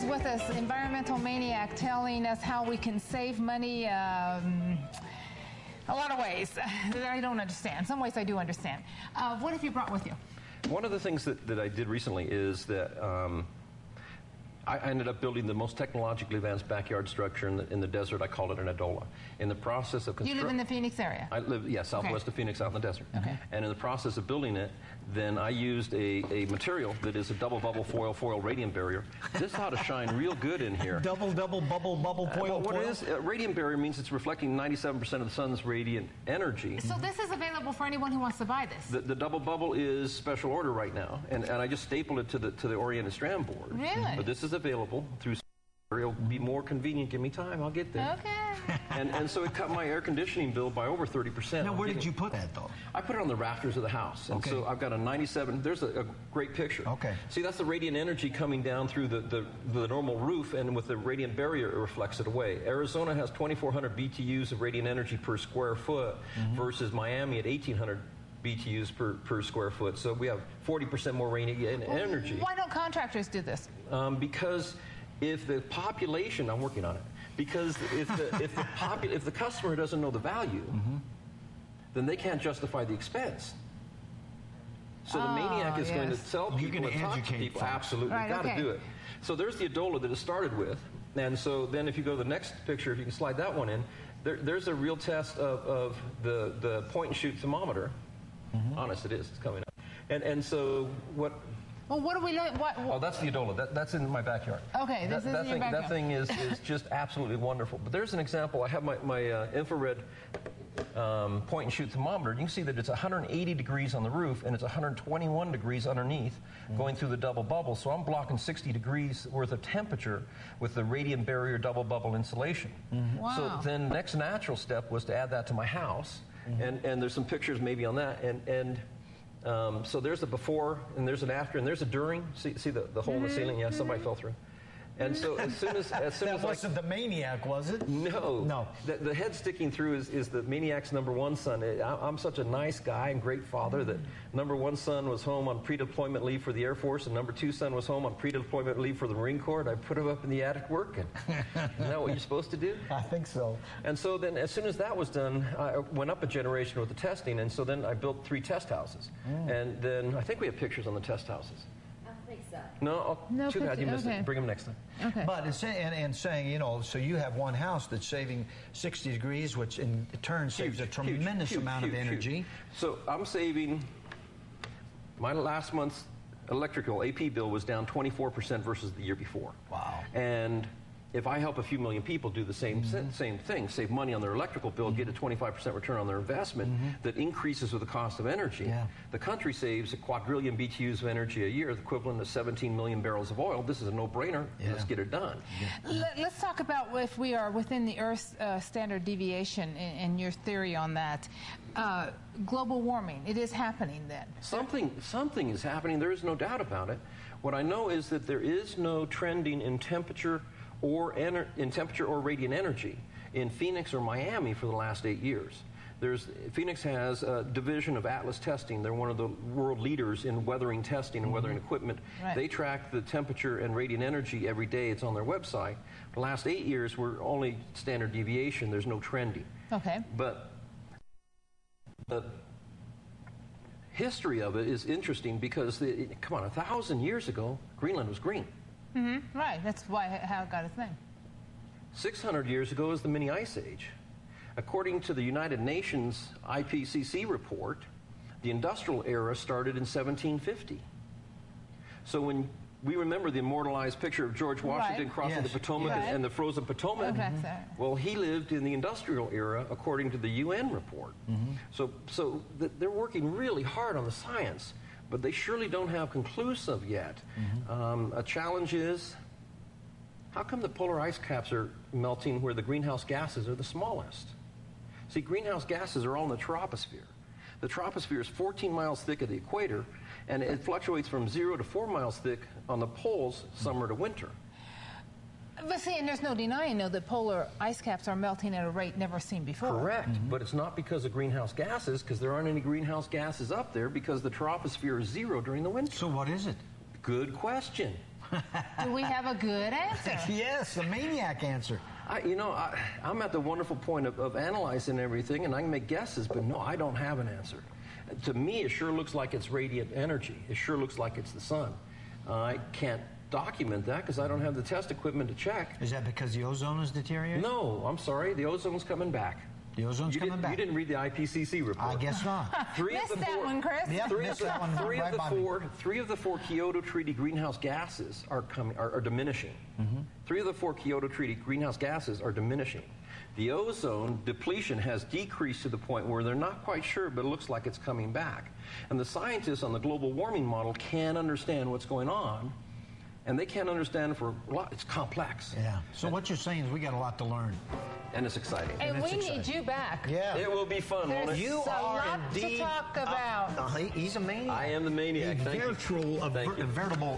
with us, Environmental Maniac, telling us how we can save money a lot of ways that I don't understand. Some ways I do understand. What have you brought with you? One of the things that I did recently is that I ended up building the most technologically advanced backyard structure in the desert. I called it an adola. In the process of construction... You live in the Phoenix area? I live, yes, southwest of Phoenix, out in the desert. Okay. And in the process of building it, then I used a material that is a double bubble foil radiant barrier. This ought to shine real good in here. Double bubble foil. What it is, a radiant barrier means it's reflecting 97% of the sun's radiant energy. So this is available for anyone who wants to buy this? The double bubble is special order right now, and I just stapled it to the oriented strand board. Really? But this is available through. It'll be more convenient. Give me time. I'll get there. Okay. And so it cut my air conditioning bill by over 30%. Now, where did you put that, though? I put it on the rafters of the house. And so I've got a 97. There's a great picture. Okay. See, that's the radiant energy coming down through the normal roof, and with the radiant barrier, it reflects it away. Arizona has 2,400 BTUs of radiant energy per square foot versus Miami at 1,800 BTUs per square foot. So we have 40% more radiant energy. Why don't contractors do this? Because if the population, I'm working on it, because if the customer doesn't know the value, then they can't justify the expense. So the maniac is going to tell people and talk to people. Folks. Absolutely, right, got to do it. So there's the adola that it started with, and so then if you go to the next picture, if you can slide that one in, there's a real test of the point and shoot thermometer. Honest, it is. It's coming up, and so what. Well, what do we learn? Oh, that's the adola. That's in my backyard. Okay, this is in your backyard. That thing is just absolutely wonderful. But there's an example. I have my infrared point and shoot thermometer. You can see that it's 180 degrees on the roof and it's 121 degrees underneath going through the double bubble. So I'm blocking 60 degrees worth of temperature with the radiant barrier double bubble insulation. Wow. So then the next natural step was to add that to my house. And there's some pictures maybe on that. So there's a before, and there's an after, and there's a during. See the hole in the ceiling? Yeah, somebody fell through. And so as soon as that wasn't the maniac, was it? No. The head sticking through is the maniac's number one son. I'm such a nice guy and great father that number one son was home on pre-deployment leave for the Air Force, and number two son was home on pre-deployment leave for the Marine Corps. And I put him up in the attic working. Isn't that what you're supposed to do? I think so. And so then as soon as that was done, I went up a generation with the testing, and so then I built 3 test houses. And then I think we have pictures on the test houses. No, too bad you missed it. Bring them next time. Okay. But it's saying, you know, so you have one house that's saving 60 degrees, which in turn saves a tremendous amount of energy. So I'm saving, my last month's electrical AP bill was down 24% versus the year before. Wow. And if I help a few million people do the same thing, save money on their electrical bill, get a 25% return on their investment that increases with the cost of energy, the country saves a quadrillion BTUs of energy a year, the equivalent of 17 million barrels of oil. This is a no-brainer. Let's get it done. Let's talk about if we are within the Earth's standard deviation and your theory on that. Global warming, it is happening then. Something is happening. There is no doubt about it. What I know is that there is no trending in temperature or radiant energy in Phoenix or Miami for the last 8 years. Phoenix has a division of Atlas Testing. They're one of the world leaders in weathering testing and weathering equipment. Right. They track the temperature and radiant energy every day. It's on their website. The last 8 years were only standard deviation. There's no trending. Okay. But the history of it is interesting because, come on, 1,000 years ago, Greenland was green. Right, that's how it got its name. 600 years ago is the mini ice age. According to the United Nations IPCC report, the industrial era started in 1750. So when we remember the immortalized picture of George Washington crossing the Potomac and the frozen Potomac, well, he lived in the industrial era according to the UN report. So they're working really hard on the science, but they surely don't have conclusive yet. A challenge is, how come the polar ice caps are melting where the greenhouse gases are the smallest? See, greenhouse gases are all in the troposphere. The troposphere is 14 miles thick at the equator, and it fluctuates from 0 to 4 miles thick on the poles summer to winter. But see, and there's no denying, though, that polar ice caps are melting at a rate never seen before. Correct, but it's not because of greenhouse gases, because there aren't any greenhouse gases up there, because the troposphere is 0 during the winter. So what is it? Good question. Do we have a good answer? Yes, the maniac answer. I'm at the wonderful point of analyzing everything, and I can make guesses, but no, I don't have an answer. To me, it sure looks like it's radiant energy. It sure looks like it's the sun. I can't document that because I don't have the test equipment to check. Is that because the ozone is deteriorating? No, I'm sorry. The ozone's coming back. The ozone's coming back. You didn't read the IPCC report. I guess not. Missed that one, Chris. Yep, missed that one. Three of the four Kyoto Treaty greenhouse gases are diminishing. Mm-hmm. 3 of the 4 Kyoto Treaty greenhouse gases are diminishing. The ozone depletion has decreased to the point where they're not quite sure, but it looks like it's coming back. And the scientists on the global warming model can't understand what's going on, and they can't understand for a lot. It's complex. Yeah. So what you're saying is we got a lot to learn. And it's exciting. And we need you back. Yeah. It will be fun, won't it? There's a lot to talk about. He's a maniac. I am the maniac. A veritable